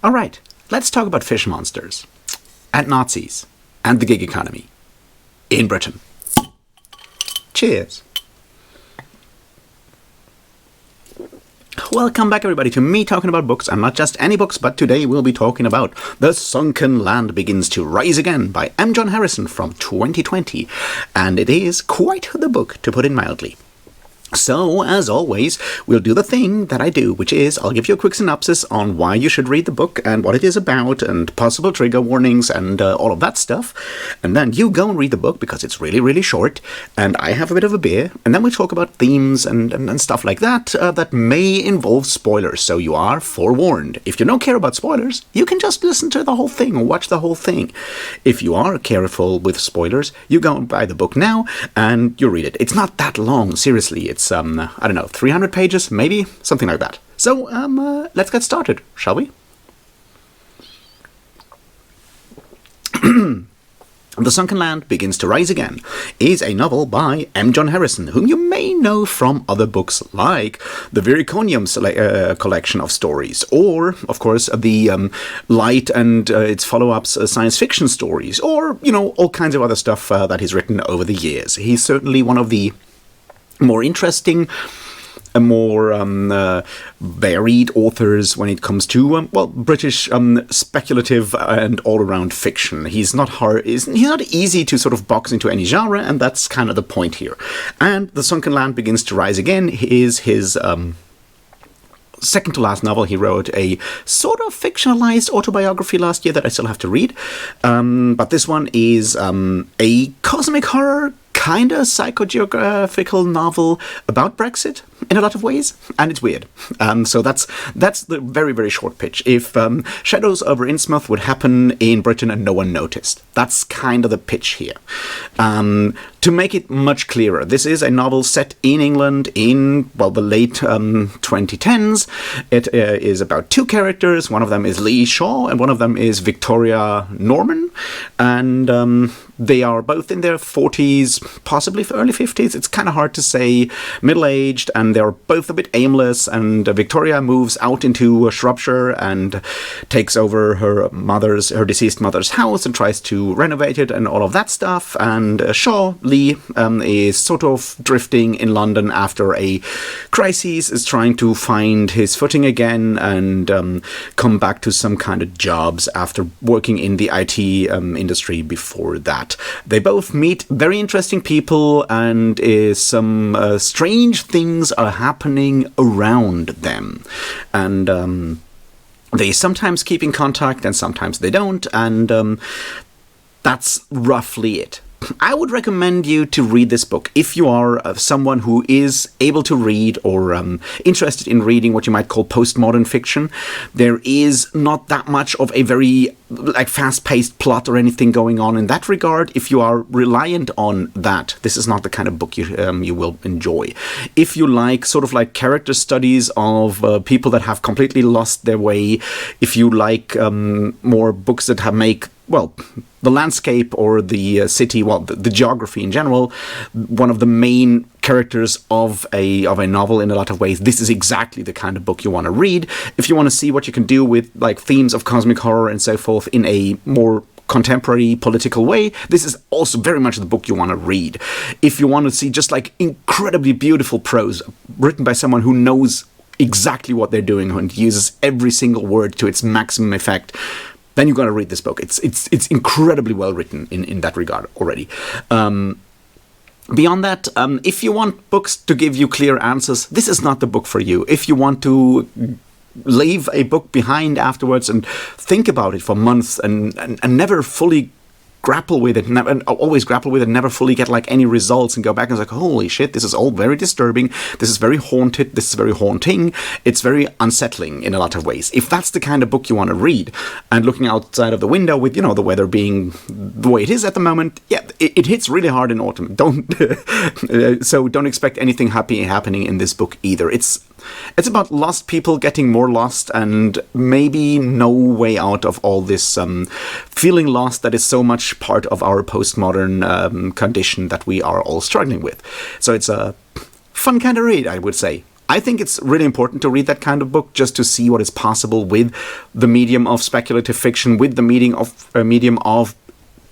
All right, let's talk about fish monsters, and Nazis, and the gig economy in Britain. Cheers. Welcome back, everybody, to me talking about books, and not just any books, but today we'll be talking about The Sunken Land Begins to Rise Again by M. John Harrison from 2020, and it is quite the book, to put it mildly. So, as always, we'll do the thing that I do, which is I'll give you a quick synopsis on why you should read the book and what it is about and possible trigger warnings and all of that stuff. And then you go and read the book because it's really, really short. And I have a bit of a beer. And then we talk about themes and stuff like that that may involve spoilers. So you are forewarned. If you don't care about spoilers, you can just listen to the whole thing or watch the whole thing. If you are careful with spoilers, you go and buy the book now and you read it. It's not that long, seriously. It's, 300 pages, maybe? Something like that. So, let's get started, shall we? The Sunken Land Begins to Rise Again is a novel by M. John Harrison, whom you may know from other books like the Viriconium collection of stories, or, of course, the Light and its follow-ups science fiction stories, or, all kinds of other stuff that he's written over the years. He's certainly one of the more interesting, more varied authors when it comes to British speculative and all-around fiction. He's not hard. He's not easy to sort of box into any genre, and that's kind of the point here. And The Sunken Land Begins to Rise Again is his second to last novel. He wrote a sort of fictionalized autobiography last year that I still have to read. But this one is a cosmic horror, kind of psychogeographical novel about Brexit in a lot of ways, and it's weird. So that's the very, very short pitch. If Shadows over Innsmouth would happen in Britain and no one noticed, that's kind of the pitch here. To make it much clearer, this is a novel set in England in, the late 2010s. It is about two characters. One of them is Lee Shaw, and one of them is Victoria Norman, and they are both in their 40s, possibly early 50s. It's kind of hard to say. Middle-aged, and they're both a bit aimless. And Victoria moves out into Shropshire and takes over her deceased mother's house and tries to renovate it and all of that stuff. And Lee, is sort of drifting in London after a crisis, is trying to find his footing again and come back to some kind of jobs after working in the IT industry before that. They both meet very interesting people, and some strange things are happening around them. And they sometimes keep in contact and sometimes they don't, and that's roughly it. I would recommend you to read this book if you are someone who is able to read or interested in reading what you might call postmodern fiction. There is not that much of a very fast-paced plot or anything going on in that regard. If you are reliant on that, this is not the kind of book you will enjoy. If you like character studies of people that have completely lost their way, if you like more books that make the landscape or the city, the geography in general, one of the main characters of a novel in a lot of ways, this is exactly the kind of book you want to read. If you want to see what you can do with themes of cosmic horror and so forth in a more contemporary political way, this is also very much the book you want to read. If you want to see just incredibly beautiful prose written by someone who knows exactly what they're doing and uses every single word to its maximum effect, then you've got to read this book. It's incredibly well written in that regard already. Beyond that, if you want books to give you clear answers, this is not the book for you. If you want to leave a book behind afterwards and think about it for months and never fully grapple with it, and always grapple with it, never fully get any results, and go back and it's holy shit, this is all very disturbing, this is very haunted, this is very haunting, it's very unsettling in a lot of ways. If that's the kind of book you want to read, and looking outside of the window with, the weather being the way it is at the moment, it hits really hard in autumn. So don't expect anything happy happening in this book either. It's about lost people getting more lost, and maybe no way out of all this feeling lost that is so much part of our postmodern condition that we are all struggling with. So it's a fun kind of read, I would say. I think it's really important to read that kind of book just to see what is possible with the medium of speculative fiction, with the medium of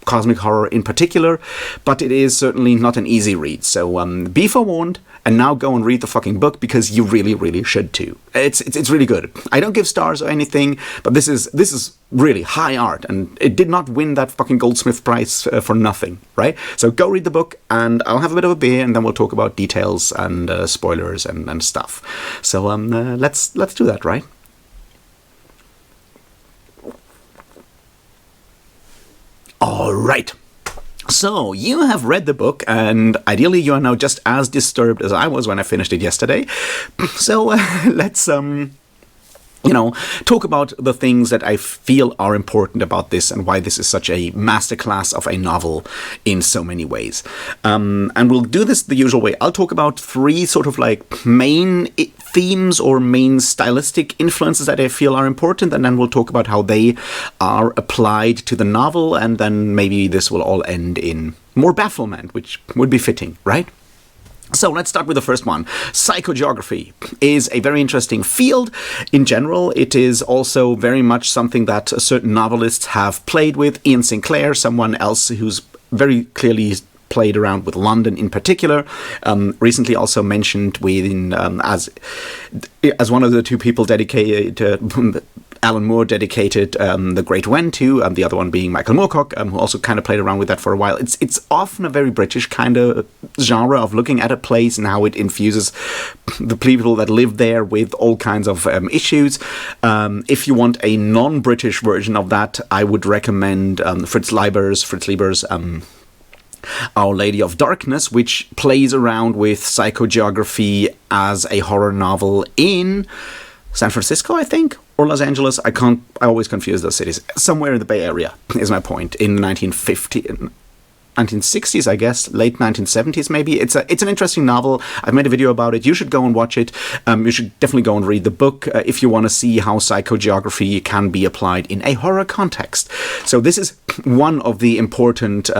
cosmic horror in particular, but it is certainly not an easy read. So be forewarned, and now go and read the fucking book, because you really, really should too. It's really good. I don't give stars or anything, but this is really high art, and it did not win that fucking Goldsmith Prize for nothing, right? So go read the book, and I'll have a bit of a beer, and then we'll talk about details and spoilers and stuff. So let's do that, right? All right. So, you have read the book, and ideally you are now just as disturbed as I was when I finished it yesterday. So, let's, talk about the things that I feel are important about this and why this is such a masterclass of a novel in so many ways. And we'll do this the usual way. I'll talk about three sort of like main themes or main stylistic influences that I feel are important, and then we'll talk about how they are applied to the novel, and then maybe this will all end in more bafflement, which would be fitting, right? So let's start with the first one. Psychogeography is a very interesting field. In general, it is also very much something that certain novelists have played with. Ian Sinclair, someone else who's very clearly played around with London in particular, recently also mentioned within as one of the two people dedicated Alan Moore dedicated The Great When to, and the other one being Michael Moorcock, who also kind of played around with that for a while. It's often a very British kind of genre of looking at a place and how it infuses the people that live there with all kinds of issues. If you want a non-British version of that, I would recommend Fritz Leiber's Our Lady of Darkness, which plays around with psychogeography as a horror novel in San Francisco, I think, or Los Angeles. I always confuse those cities. Somewhere in the Bay Area is my point. In 1960s, I guess, late 1970s maybe. It's an interesting novel. I've made a video about it. You should go and watch it. You should definitely go and read the book if you want to see how psychogeography can be applied in a horror context. So this is one of the important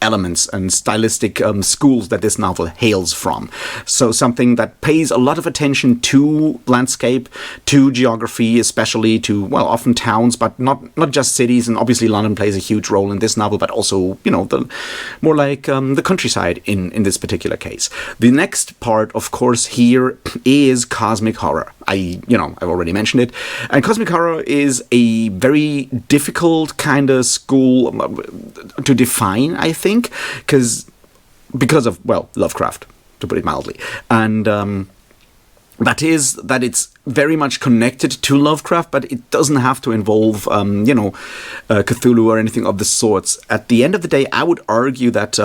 elements and stylistic schools that this novel hails from. So something that pays a lot of attention to landscape, to geography, especially to, well, often towns, but not just cities. And obviously London plays a huge role in this novel, but also, more like the countryside in this particular case. The next part, of course, here is cosmic horror. I've already mentioned it. And cosmic horror is a very difficult kind of school to define, I think, because of, well, Lovecraft, to put it mildly. And that it's very much connected to Lovecraft, but it doesn't have to involve, Cthulhu or anything of the sorts. At the end of the day, I would argue that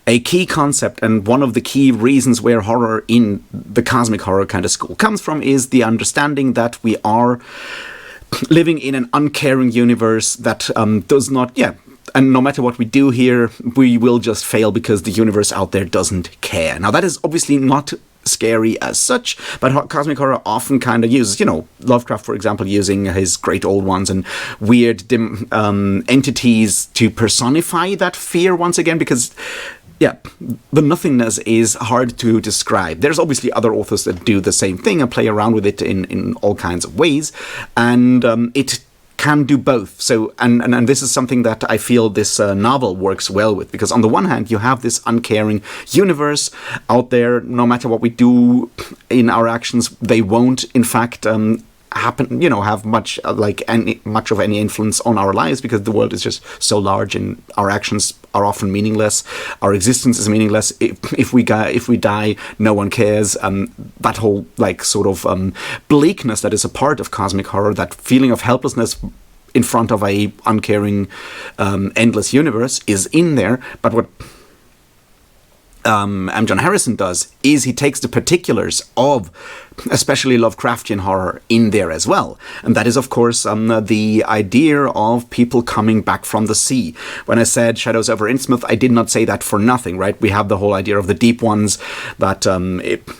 a key concept and one of the key reasons where horror in the cosmic horror kind of school comes from is the understanding that we are living in an uncaring universe that does not, and no matter what we do here, we will just fail because the universe out there doesn't care. Now, that is obviously not scary as such, but cosmic horror often kind of uses, Lovecraft, for example, using his great old ones and weird entities to personify that fear once again, because the nothingness is hard to describe. There's obviously other authors that do the same thing and play around with it in all kinds of ways, and it can do both. So, and this is something that I feel this novel works well with, because on the one hand, you have this uncaring universe out there. No matter what we do in our actions, they won't, in fact, have much of any influence on our lives, because the world is just so large and our actions are often meaningless. Our existence is meaningless. If we die, no one cares. That whole bleakness that is a part of cosmic horror, that feeling of helplessness in front of a uncaring, endless universe is in there. But what M. John Harrison does is he takes the particulars of especially Lovecraftian horror in there as well. And that is, of course, the idea of people coming back from the sea. When I said Shadows over Innsmouth, I did not say that for nothing, right? We have the whole idea of the deep ones that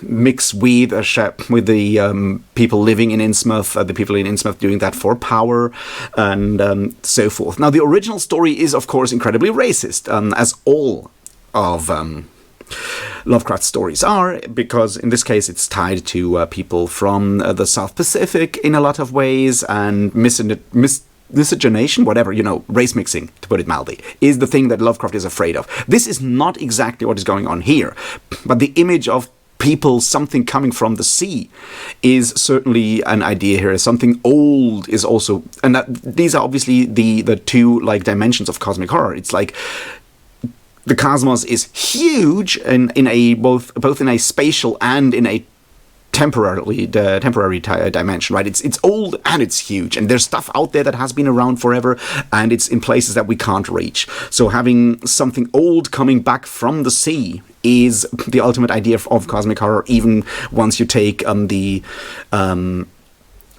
mix with the people living in Innsmouth, the people in Innsmouth doing that for power, and so forth. Now, the original story is, of course, incredibly racist, as all of Lovecraft stories are, because in this case it's tied to people from the South Pacific in a lot of ways, and miscegenation, whatever, race mixing, to put it mildly, is the thing that Lovecraft is afraid of. This is not exactly what is going on here, but the image of people, something coming from the sea, is certainly an idea here. Something old is also, and these are obviously the two dimensions of cosmic horror. It's like the cosmos is huge in a both in a spatial and in a temporary dimension, right? It's old and it's huge, and there's stuff out there that has been around forever, and it's in places that we can't reach. So having something old coming back from the sea is the ultimate idea of cosmic horror, even once you take the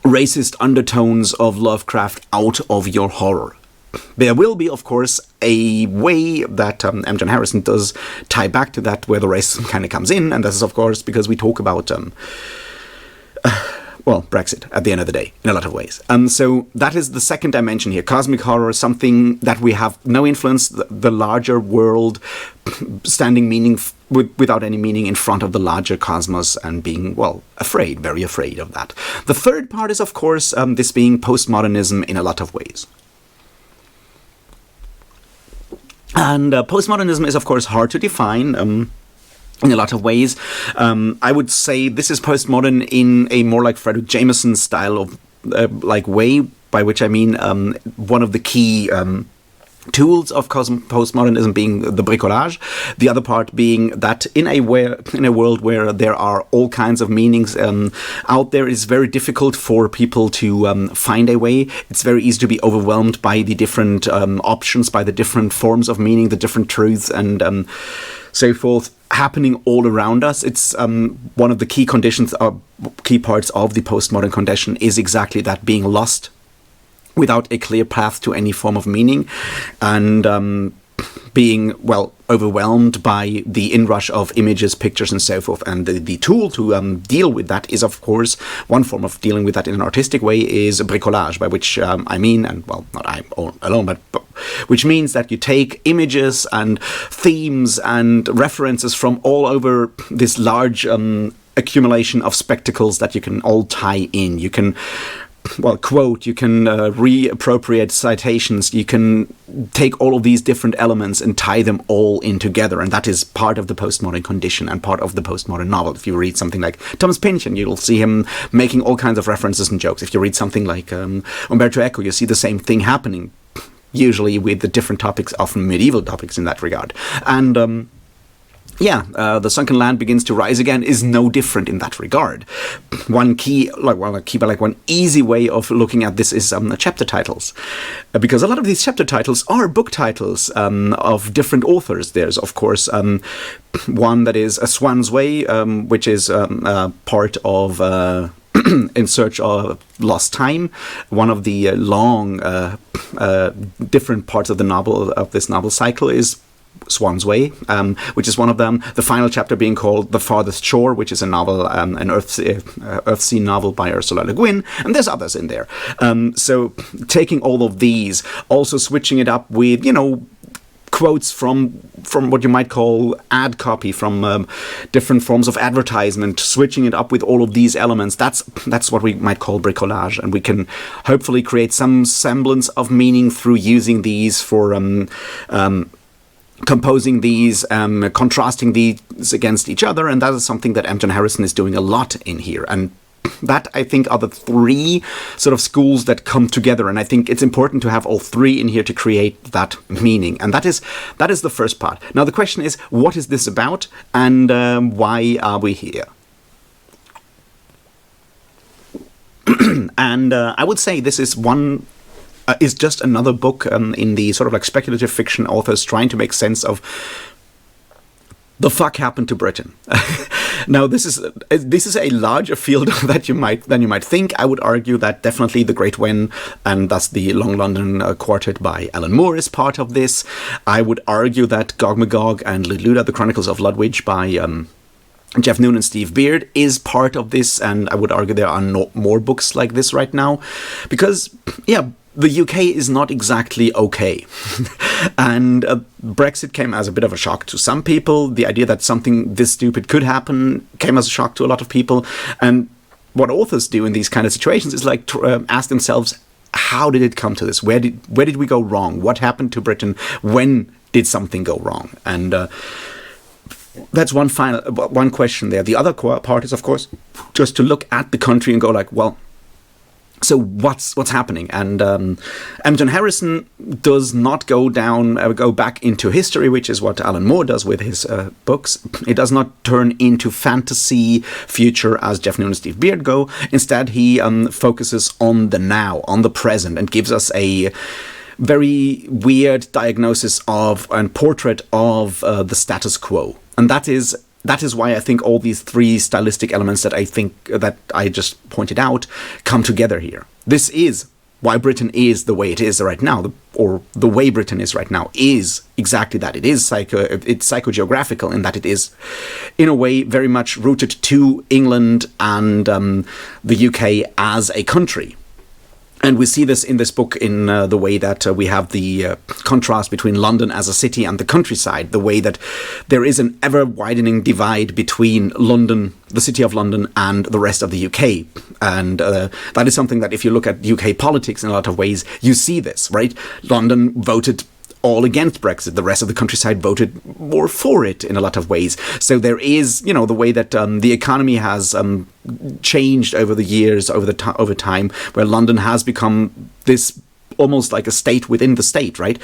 racist undertones of Lovecraft out of your horror. There will be, of course, a way that M. John Harrison does tie back to that, where the racism kind of comes in, and this is, of course, because we talk about Brexit at the end of the day, in a lot of ways. So that is the second dimension here. Cosmic horror, something that we have no influence, the larger world standing without any meaning in front of the larger cosmos, and being, very afraid of that. The third part is, of course, this being postmodernism in a lot of ways. And postmodernism is, of course, hard to define in a lot of ways. I would say this is postmodern in a more like Frederick Jameson style of way, by which I mean one of the key tools of postmodernism being the bricolage, the other part being that in a world where there are all kinds of meanings out there, it's very difficult for people to find a way. It's very easy to be overwhelmed by the different options, by the different forms of meaning, the different truths, and so forth happening all around us. It's one of the key conditions, key parts of the postmodern condition is exactly that, being lost without a clear path to any form of meaning, and being, overwhelmed by the inrush of images, pictures, and so forth. And the tool to deal with that is, of course, one form of dealing with that in an artistic way is bricolage, by which I mean, and not I alone, but which means that you take images and themes and references from all over this large accumulation of spectacles that you can all tie in. You can quote, you can reappropriate citations, you can take all of these different elements and tie them all in together, and that is part of the postmodern condition and part of the postmodern novel. If you read something like Thomas Pynchon, you'll see him making all kinds of references and jokes. If you read something like Umberto Eco, you see the same thing happening, usually with the different topics, often medieval topics in that regard. And the Sunken Land begins to rise again is no different in that regard. One one easy way of looking at this is chapter titles, because a lot of these chapter titles are book titles of different authors. There's, of course, one that is A Swan's Way, which is part of In Search of Lost Time, one of the long different parts of the novel, of this novel cycle, is Swan's Way, which is one of them. The final chapter being called The Farthest Shore, which is a novel, an Earthsea novel by Ursula Le Guin, and there's others in there. So taking all of these, also switching it up with, quotes from what you might call ad copy, from different forms of advertisement, switching it up with all of these elements. That's what we might call bricolage, and we can hopefully create some semblance of meaning through using these for composing these, contrasting these against each other, and that is something that M. John Harrison is doing a lot in here. And that, I think, are the three sort of schools that come together, and I think it's important to have all three in here to create that meaning, and that is the first part. Now the question is, what is this about, and why are we here? And I would say this is just another book in the sort of like speculative fiction authors trying to make sense of the fuck happened to Britain. Now, this is a larger field than you might think. I would argue that definitely The Great Wen, and thus the Long London Quartet by Alan Moore, is part of this. I would argue that Gog Magog and Ludluda, The Chronicles of Ludwig by Jeff Noon and Steve Beard, is part of this, and I would argue there are no more books like this right now, because the UK is not exactly okay. And Brexit came as a bit of a shock to some people. The idea that something this stupid could happen came as a shock to a lot of people. And what authors do in these kind of situations is like ask themselves, how did it come to this? Where did we go wrong? What happened to Britain? When did something go wrong? And that's one question there. The other part is, of course, just to look at the country and go like, well, so what's happening? And John Harrison does not go back into history, which is what Alan Moore does with his books. It does not turn into fantasy future as Jeff Noon and Steve Beard go. Instead, he focuses on the now, on the present, and gives us a very weird diagnosis of and portrait of the status quo. And that is why I think all these three stylistic elements that I just pointed out come together here. This is why Britain is the way it is right now, or the way Britain is right now is exactly that. It's psychogeographical in that it is, in a way, very much rooted to England and the UK as a country. And we see this in this book in the way that we have the contrast between London as a city and the countryside, the way that there is an ever-widening divide between London, the city of London, and the rest of the UK. And that is something that if you look at UK politics in a lot of ways, you see this, right? London voted all against Brexit. The rest of the countryside voted more for it in a lot of ways. So there is, the way that the economy has changed over the years, over time, where London has become this almost like a state within the state, right?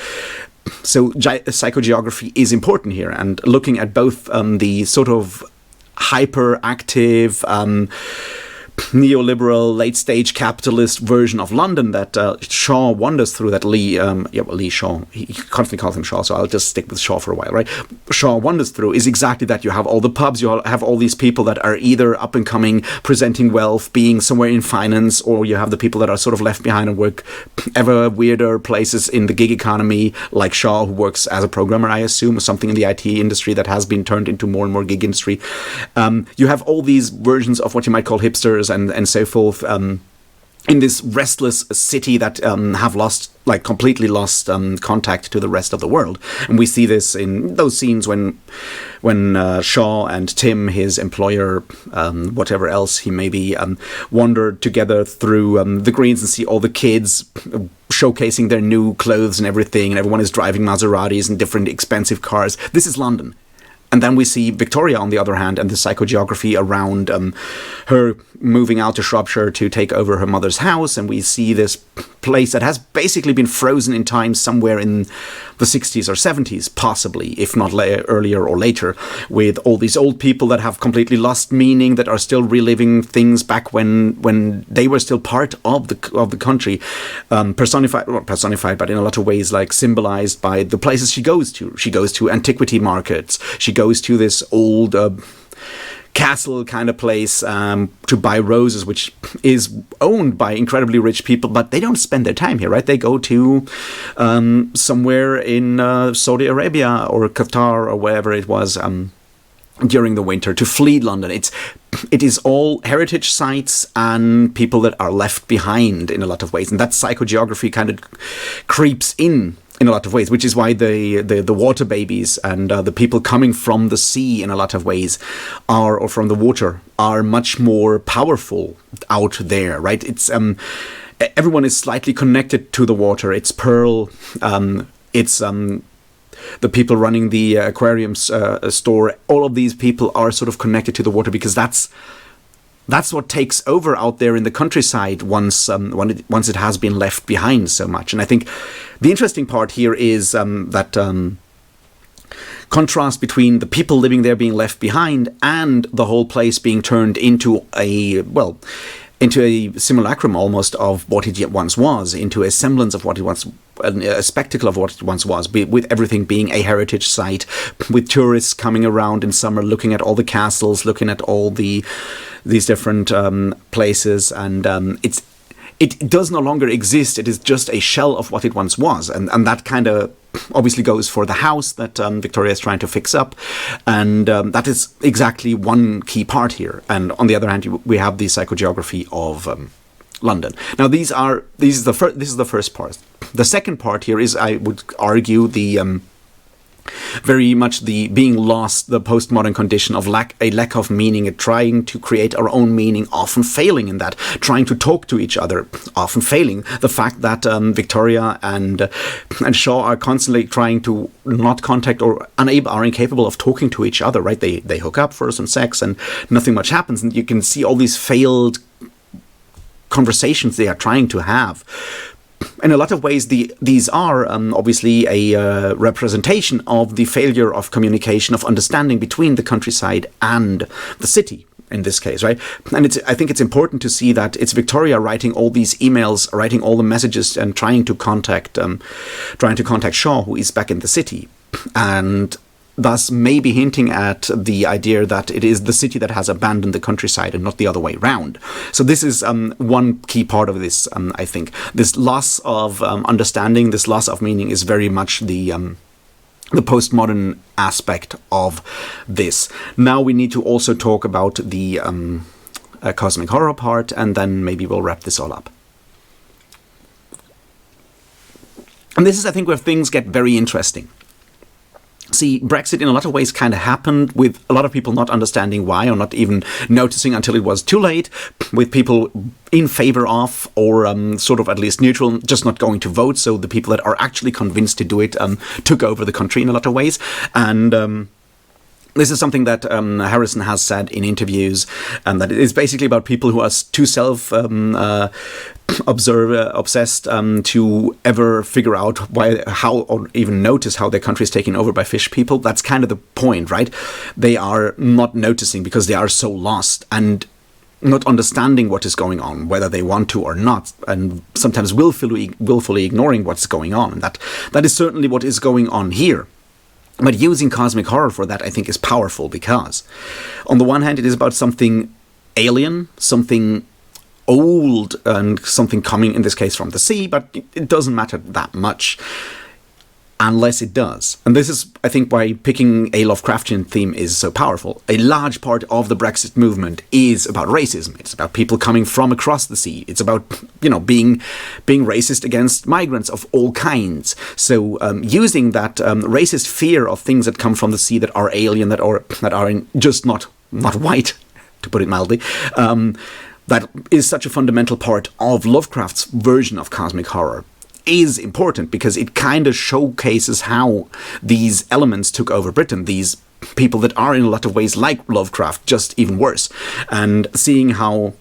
So psychogeography is important here, and looking at both the sort of hyperactive, neoliberal, late-stage capitalist version of London that Shaw wanders through, that Lee Shaw, he constantly calls him Shaw, so I'll just stick with Shaw for a while, right? Shaw wanders through is exactly that. You have all the pubs, you have all these people that are either up and coming, presenting wealth, being somewhere in finance, or you have the people that are sort of left behind and work ever weirder places in the gig economy, like Shaw, who works as a programmer, I assume, or something in the IT industry that has been turned into more and more gig industry. You have all these versions of what you might call hipsters and so forth, in this restless city that have completely lost contact to the rest of the world. And we see this in those scenes when Shaw and Tim, his employer, whatever else he may be, wander together through the greens and see all the kids showcasing their new clothes and everything, and everyone is driving Maseratis and different expensive cars. This is London. And then we see Victoria, on the other hand, and the psychogeography around her moving out to Shropshire to take over her mother's house. And we see this place that has basically been frozen in time somewhere in the 60s or 70s, possibly, if not earlier or later, with all these old people that have completely lost meaning, that are still reliving things back when they were still part of the country, personified, but in a lot of ways like symbolized by the places she goes to. She goes to antiquity markets. She goes to this old castle kind of place to buy roses, which is owned by incredibly rich people, but they don't spend their time here, right? They go to somewhere in Saudi Arabia or Qatar or wherever it was during the winter to flee London. It is all heritage sites and people that are left behind in a lot of ways, and that psychogeography kind of creeps in a lot of ways, which is why the water babies and the people coming from the sea in a lot of ways or from the water are much more powerful out there, right? It's everyone is slightly connected to the water. It's Pearl, it's the people running the aquarium store. All of these people are sort of connected to the water because that's what takes over out there in the countryside once it has been left behind so much. And I think the interesting part here is that contrast between the people living there being left behind and the whole place being turned into a simulacrum almost of what it once was, into a semblance of what it once, a spectacle of what it once was, with everything being a heritage site, with tourists coming around in summer, looking at all the castles, looking at all these different places, and it does no longer exist. It is just a shell of what it once was, and that kind of obviously goes for the house that Victoria is trying to fix up, and that is exactly one key part here. And on the other hand, we have the psychogeography London. Now, this is the first part. The second part here is, I would argue, the very much the being lost, the postmodern condition of a lack of meaning, trying to create our own meaning, often failing in that, trying to talk to each other, often failing. The fact that Victoria and Shaw are constantly trying to not contact or are incapable of talking to each other, right? They hook up for some sex and nothing much happens, and you can see all these failed conversations they are trying to have. In a lot of ways, these are obviously a representation of the failure of communication, of understanding between the countryside and the city, in this case, right? And I think it's important to see that it's Victoria writing all these emails, writing all the messages, and trying to contact Shaw, who is back in the city, and thus maybe hinting at the idea that it is the city that has abandoned the countryside and not the other way round. So this is one key part of this, I think. This loss of understanding, this loss of meaning is very much the postmodern aspect of this. Now we need to also talk about the cosmic horror part, and then maybe we'll wrap this all up. And this is, I think, where things get very interesting. See, Brexit in a lot of ways kind of happened with a lot of people not understanding why, or not even noticing until it was too late, with people in favor of, or sort of at least neutral, just not going to vote. So the people that are actually convinced to do it took over the country in a lot of ways. And this is something that Harrison has said in interviews, and that it is basically about people who are too obsessed to ever figure out how, or even notice how their country is taken over by fish people. That's kind of the point, right? They are not noticing because they are so lost and not understanding what is going on, whether they want to or not, and sometimes willfully ignoring what's going on. And that is certainly what is going on here. But using cosmic horror for that, I think, is powerful, because on the one hand, it is about something alien, something old, and something coming, in this case, from the sea, but it doesn't matter that much unless it does. And this is, I think, why picking a Lovecraftian theme is so powerful. A large part of the Brexit movement is about racism. It's about people coming from across the sea. It's about, being racist against migrants of all kinds. So using that racist fear of things that come from the sea, that are alien, that are just not white, to put it mildly, that is such a fundamental part of Lovecraft's version of cosmic horror, is important, because it kind of showcases how these elements took over Britain, these people that are in a lot of ways like Lovecraft, just even worse. And seeing how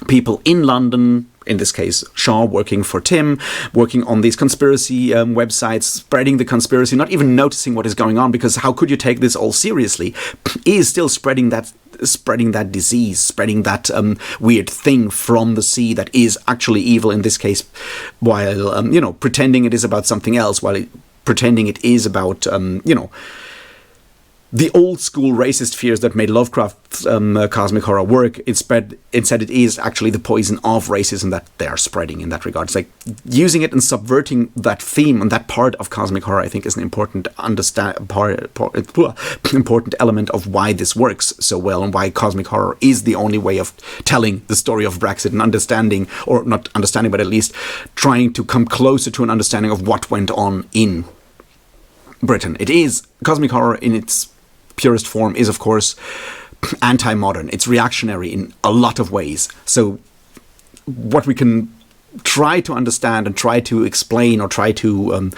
people in London, in this case Shaw working for Tim, working on these conspiracy websites, spreading the conspiracy, not even noticing what is going on, because how could you take this all seriously, is still spreading that disease, spreading that weird thing from the sea that is actually evil in this case, while pretending it is about something else, pretending it is about the old school racist fears that made Lovecraft's cosmic horror work. Instead, it is actually the poison of racism that they are spreading in that regard. It's like using it and subverting that theme, and that part of cosmic horror, I think, is an important important element of why this works so well, and why cosmic horror is the only way of telling the story of Brexit and understanding, or not understanding, but at least trying to come closer to an understanding of what went on in Britain. It is cosmic horror in its purest form is, of course, anti-modern. It's reactionary in a lot of ways. So what we can try to understand and try to explain, or try to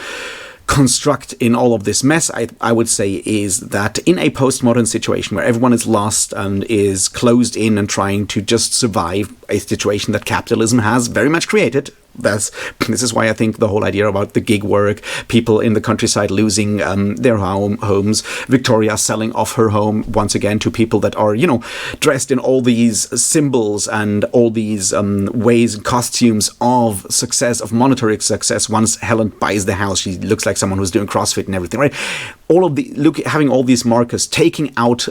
construct in all of this mess, I would say, is that in a postmodern situation where everyone is lost and is closed in and trying to just survive a situation that capitalism has very much created. This is why I think the whole idea about the gig work, people in the countryside losing their homes, Victoria selling off her home once again to people that are, dressed in all these symbols and all these ways and costumes of success, of monetary success. Once Helen buys the house, she looks like someone who's doing CrossFit and everything, right? Having all these markers, taking out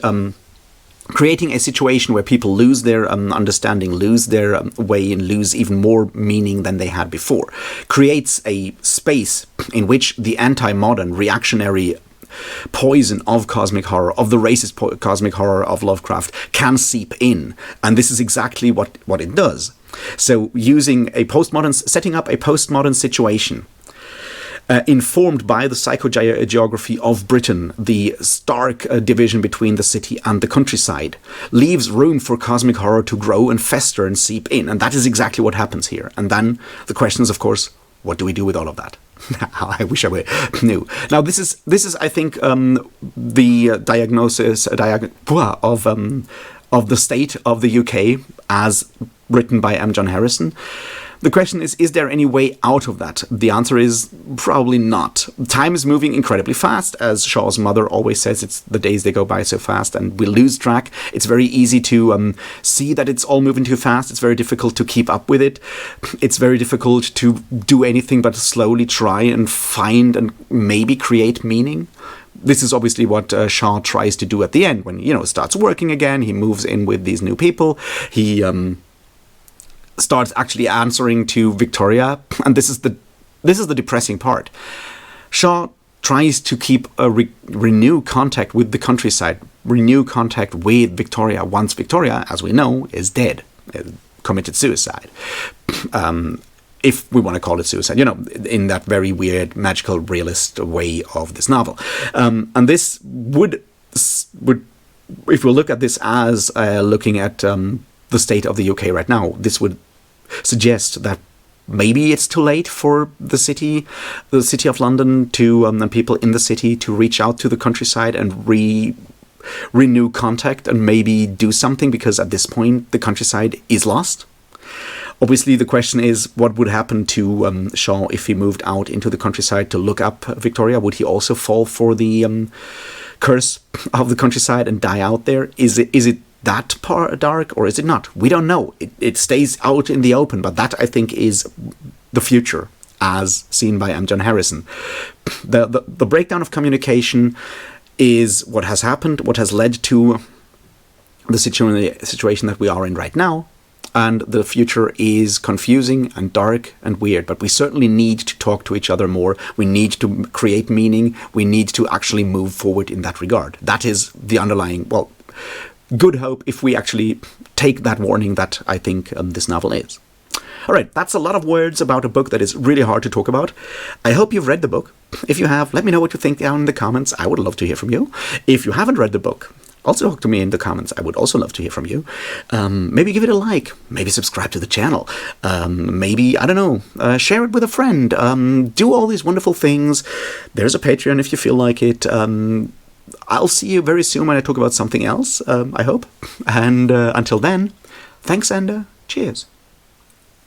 creating a situation where people lose their understanding, lose their way, and lose even more meaning than they had before, creates a space in which the anti-modern, reactionary poison of cosmic horror, of the racist cosmic horror of Lovecraft, can seep in. And this is exactly what it does. So setting up a postmodern situation, informed by the psychogeography of Britain, the stark division between the city and the countryside, leaves room for cosmic horror to grow and fester and seep in. And that is exactly what happens here. And then the question is, of course, what do we do with all of that? I wish I knew. Now, this is I think, the diagnosis of the state of the UK as written by M. John Harrison. The question is there any way out of that? The answer is probably not. Time is moving incredibly fast. As Shaw's mother always says, it's the days they go by so fast and we lose track. It's very easy to see that it's all moving too fast. It's very difficult to keep up with it. It's very difficult to do anything but slowly try and find and maybe create meaning. This is obviously what Shaw tries to do at the end when, starts working again. He moves in with these new people. He starts actually answering to Victoria, and this is the depressing part. Shaw tries to keep a renew contact with the countryside, renew contact with Victoria once Victoria, as we know, is dead, committed suicide. If we want to call it suicide, in that very weird, magical, realist way of this novel. And this would, if we look at this as looking at the state of the UK right now, this would suggest that maybe it's too late for the city of London to and people in the city to reach out to the countryside and renew contact and maybe do something, because at this point the countryside is lost. Obviously, the question is, what would happen to Shaw if he moved out into the countryside to look up Victoria? Would he also fall for the curse of the countryside and die out there? Is it that part dark, or is it not? We don't know. It stays out in the open, but that, I think, is the future as seen by M. John Harrison. The breakdown of communication is what has happened, what has led to the situation that we are in right now. And the future is confusing and dark and weird, but we certainly need to talk to each other more. We need to create meaning. We need to actually move forward in that regard. That is the underlying, good hope if we actually take that warning that I think this novel is. All right, that's a lot of words about a book that is really hard to talk about. I hope you've read the book. If you have, let me know what you think down in the comments. I would love to hear from you. If you haven't read the book, also talk to me in the comments. I would also love to hear from you. Maybe give it a like. Maybe subscribe to the channel. Maybe, I don't know, share it with a friend. Do all these wonderful things. There's a Patreon if you feel like it. I'll see you very soon when I talk about something else, I hope. And until then, thanks and cheers.